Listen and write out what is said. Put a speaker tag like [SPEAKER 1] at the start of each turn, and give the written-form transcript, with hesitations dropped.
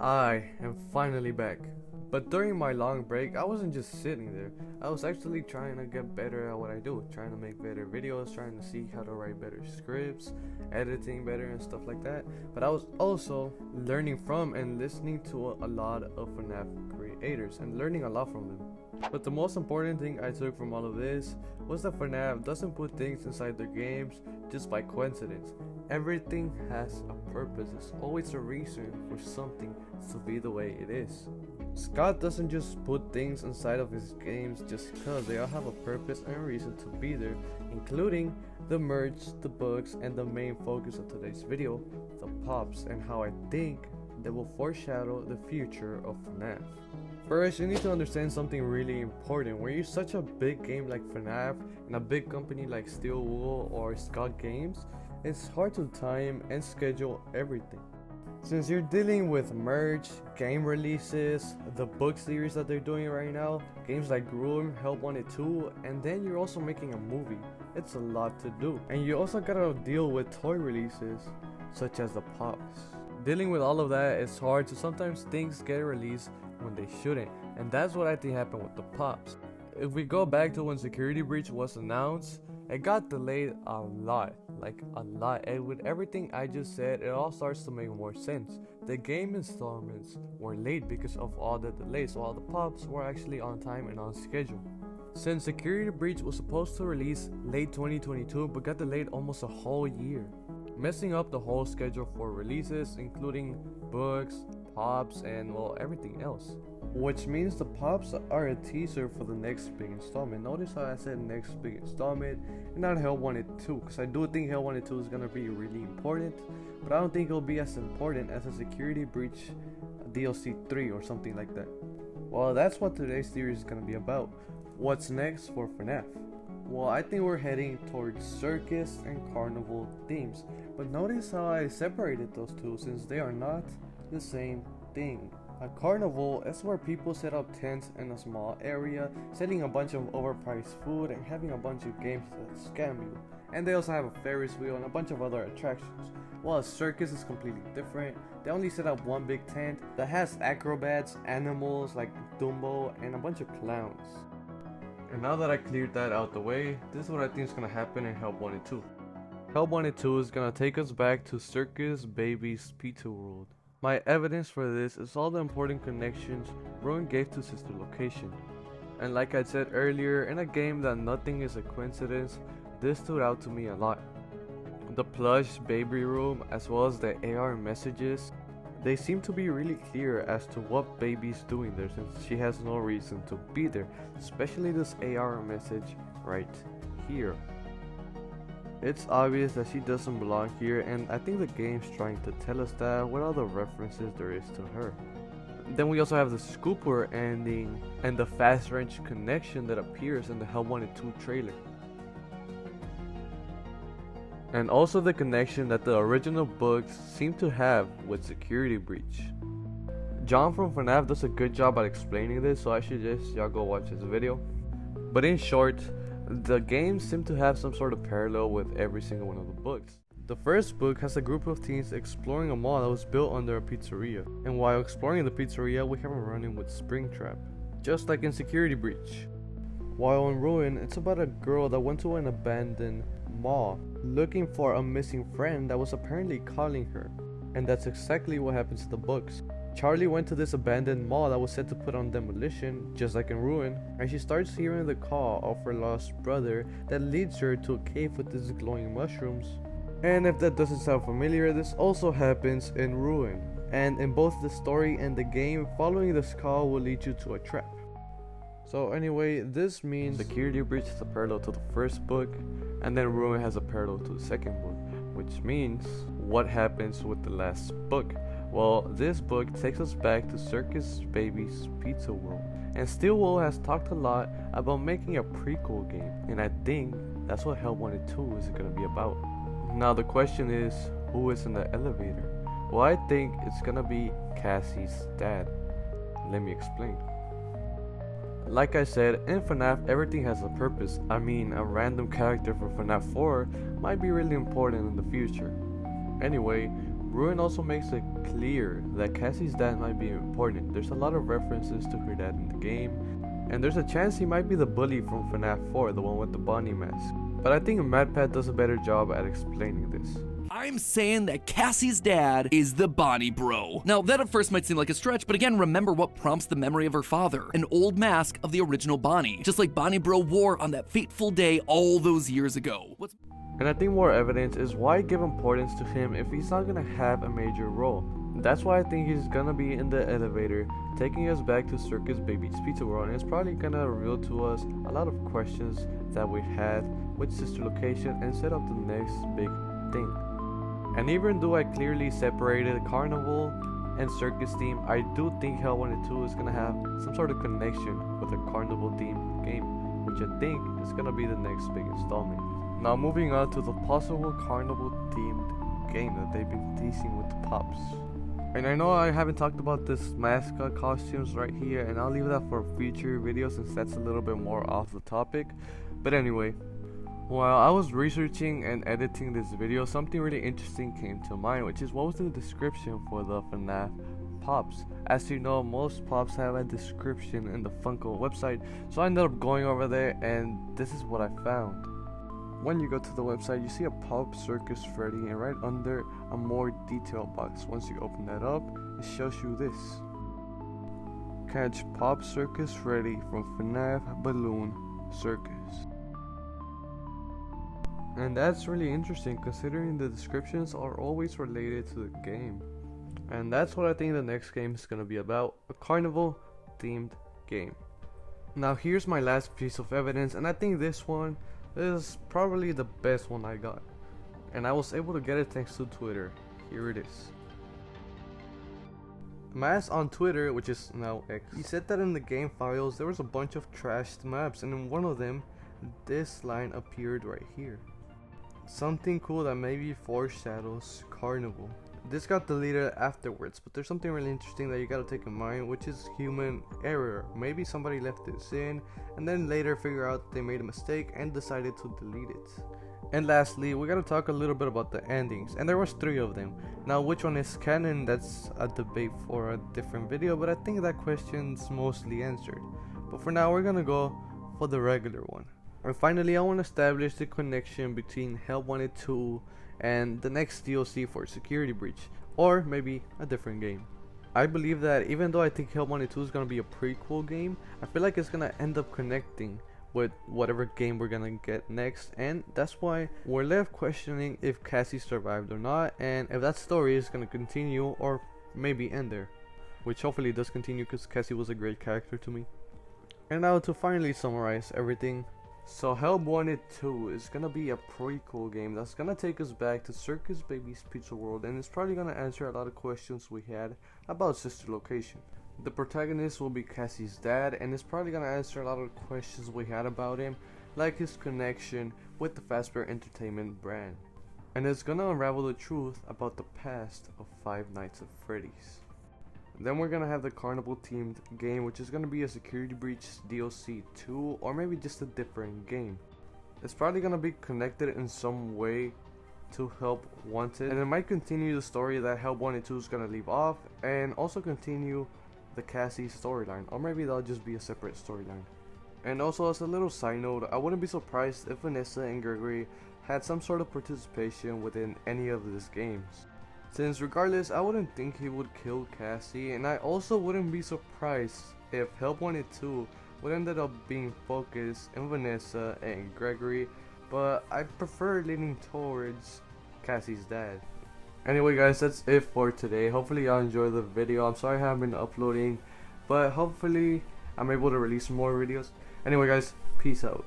[SPEAKER 1] I am finally back. But during my long break, I wasn't just sitting there. I was actually trying to get better at what I do, trying to make better videos, trying to see how to write better scripts, editing better and stuff like that. But I was also learning from and listening to a lot of FNaF creators and learning a lot from them. But the most important thing I took from all of this was that FNaF doesn't put things inside their games just by coincidence. Everything has a purpose. There's always a reason for something to be the way it is. Scott doesn't just put things inside of his games just because. They all have a purpose and a reason to be there, including the merch, the books, and the main focus of today's video, the pops, and how I think they will foreshadow the future of FNaF. First, you need to understand something really important. When you're such a big game like FNaF and a big company like Steel Wool or Scott Games, it's hard to time and schedule everything. Since you're dealing with merch, game releases, the book series that they're doing right now, games like Ruin, Help Wanted 2, and then you're also making a movie. It's a lot to do. And you also gotta deal with toy releases, such as the pops. Dealing with all of that is hard, so sometimes things get released when they shouldn't, and that's what I think happened with the pops. If we go back to when Security Breach was announced, it got delayed a lot, and with everything I just said, it all starts to make more sense. The game installments were late because of all the delays, while the pops were actually on time and on schedule. Since Security Breach was supposed to release late 2022 but got delayed almost a whole year, messing up the whole schedule for releases, including books, pops, and well, everything else. Which means the pops are a teaser for the next big installment. Notice how I said next big installment and not Hell Wanted 2, because I do think Hell Wanted 2 is gonna be really important, but I don't think it'll be as important as a Security Breach DLC 3 or something like that. Well, that's what today's series is gonna be about. What's next for FNaF? Well, I think we're heading towards circus and carnival themes, but notice how I separated those two since they are not the same thing. A carnival is where people set up tents in a small area, selling a bunch of overpriced food and having a bunch of games that scam you. And they also have a Ferris wheel and a bunch of other attractions. While a circus is completely different. They only set up one big tent that has acrobats, animals like Dumbo, and a bunch of clowns. And now that I cleared that out the way, this is what I think is gonna happen in Help Wanted 2. Help Wanted 2 is gonna take us back to Circus Baby's Pizza World. My evidence for this is all the important connections Ruin gave to Sister Location. And like I said earlier, in a game that nothing is a coincidence, this stood out to me a lot. The plush baby room as well as the AR messages, they seem to be really clear as to what Baby's doing there since she has no reason to be there, especially this AR message right here. It's obvious that she doesn't belong here, and I think the game's trying to tell us that with all the references there is to her. Then we also have the Scooper ending and the fast range connection that appears in the Hell Wanted 2 trailer. And also the connection that the original books seem to have with Security Breach. John from FNaF does a good job at explaining this, so I suggest y'all go watch his video. But in short, the games seem to have some sort of parallel with every single one of the books. The first book has a group of teens exploring a mall that was built under a pizzeria, and while exploring the pizzeria we have a run-in with Springtrap, just like in Security Breach. While in Ruin, it's about a girl that went to an abandoned mall looking for a missing friend that was apparently calling her, and that's exactly what happens in the books. Charlie went to this abandoned mall that was set to put on demolition, just like in Ruin, and she starts hearing the call of her lost brother that leads her to a cave with these glowing mushrooms. And if that doesn't sound familiar, this also happens in Ruin, and in both the story and the game, following this call will lead you to a trap. So anyway, this means Security Breach is a parallel to the first book, and then Ruin has a parallel to the second book, which means what happens with the last book. Well, this book takes us back to Circus Baby's Pizza World, and Steel Wool has talked a lot about making a prequel game, and I think that's what Hell Wanted 2 is going to be about. Now the question is, who is in the elevator? Well, I think it's going to be Cassie's dad. Let me explain. Like I said, in FNaF everything has a purpose. I mean, a random character for FNaF 4 might be really important in the future. Anyway, Ruin also makes it clear that Cassie's dad might be important. There's a lot of references to her dad in the game, and there's a chance he might be the bully from FNaF 4, the one with the bunny mask. But I think MatPat does a better job at explaining this.
[SPEAKER 2] I'm saying that Cassie's dad is the Bonnie Bro. Now, that at first might seem like a stretch, but again, remember what prompts the memory of her father. An old mask of the original Bonnie, just like Bonnie Bro wore on that fateful day all those years ago.
[SPEAKER 1] And I think more evidence is why give importance to him if he's not gonna have a major role. That's why I think he's gonna be in the elevator, taking us back to Circus Baby's Pizza World, and it's probably gonna reveal to us a lot of questions that we had with Sister Location and set up the next big thing. And even though I clearly separated Carnival and Circus theme, I do think Hell 1 and 2 is gonna have some sort of connection with a Carnival themed game, which I think is gonna be the next big installment. Now moving on to the possible Carnival themed game that they've been teasing with the Pops. And I know I haven't talked about this mascot costumes right here, and I'll leave that for future videos since that's a little bit more off the topic. But anyway, while I was researching and editing this video, something really interesting came to mind, which is what was the description for the FNaF Pops. As you know, most Pops have a description in the Funko website, so I ended up going over there and this is what I found. When you go to the website, you see a Pop Circus Freddy, and right under a more detailed box, once you open that up, it shows you this. Catch Pop Circus Freddy from FNaF Balloon Circus. And that's really interesting considering the descriptions are always related to the game. And that's what I think the next game is going to be about, a carnival themed game. Now here's my last piece of evidence, and I think this one is probably the best one I got. And I was able to get it thanks to Twitter. Here it is. Mas on Twitter, which is now X, he said that in the game files there was a bunch of trashed maps, and in one of them this line appeared right here. Something cool that maybe foreshadows Carnival. This got deleted afterwards, but there's something really interesting that you gotta take in mind, which is human error. Maybe somebody left this in and then later figure out they made a mistake and decided to delete it. And lastly, we gotta talk a little bit about the endings, and there was 3 of them. Now which one is canon, that's a debate for a different video, but I think that question's mostly answered. But for now we're gonna go for the regular one. And finally, I want to establish the connection between Hell 1 and 2 and the next DLC for Security Breach, or maybe a different game. I believe that even though I think Hell 1 and 2 is going to be a prequel game, I feel like it's going to end up connecting with whatever game we're going to get next, and that's why we're left questioning if Cassie survived or not, and if that story is going to continue or maybe end there, which hopefully does continue because Cassie was a great character to me. And now to finally summarize everything. So Hell 1 and 2 is gonna be a prequel game that's gonna take us back to Circus Baby's Pizza World, and it's probably gonna answer a lot of questions we had about Sister Location. The protagonist will be Cassie's dad, and it's probably gonna answer a lot of questions we had about him, like his connection with the Fazbear Entertainment brand. And it's gonna unravel the truth about the past of Five Nights at Freddy's. Then we're gonna have the carnival themed game, which is gonna be a Security Breach DLC 2, or maybe just a different game. It's probably gonna be connected in some way to Help Wanted, and it might continue the story that Help 1 and 2 is gonna leave off, and also continue the Cassie storyline, or maybe that'll just be a separate storyline. And also, as a little side note, I wouldn't be surprised if Vanessa and Gregory had some sort of participation within any of these games, since regardless, I wouldn't think he would kill Cassie, and I also wouldn't be surprised if Help 1 and 2 would end up being focused in Vanessa and Gregory, but I prefer leaning towards Cassie's dad. Anyway guys, that's it for today. Hopefully y'all enjoyed the video. I'm sorry I haven't been uploading, but hopefully I'm able to release more videos. Anyway guys, peace out.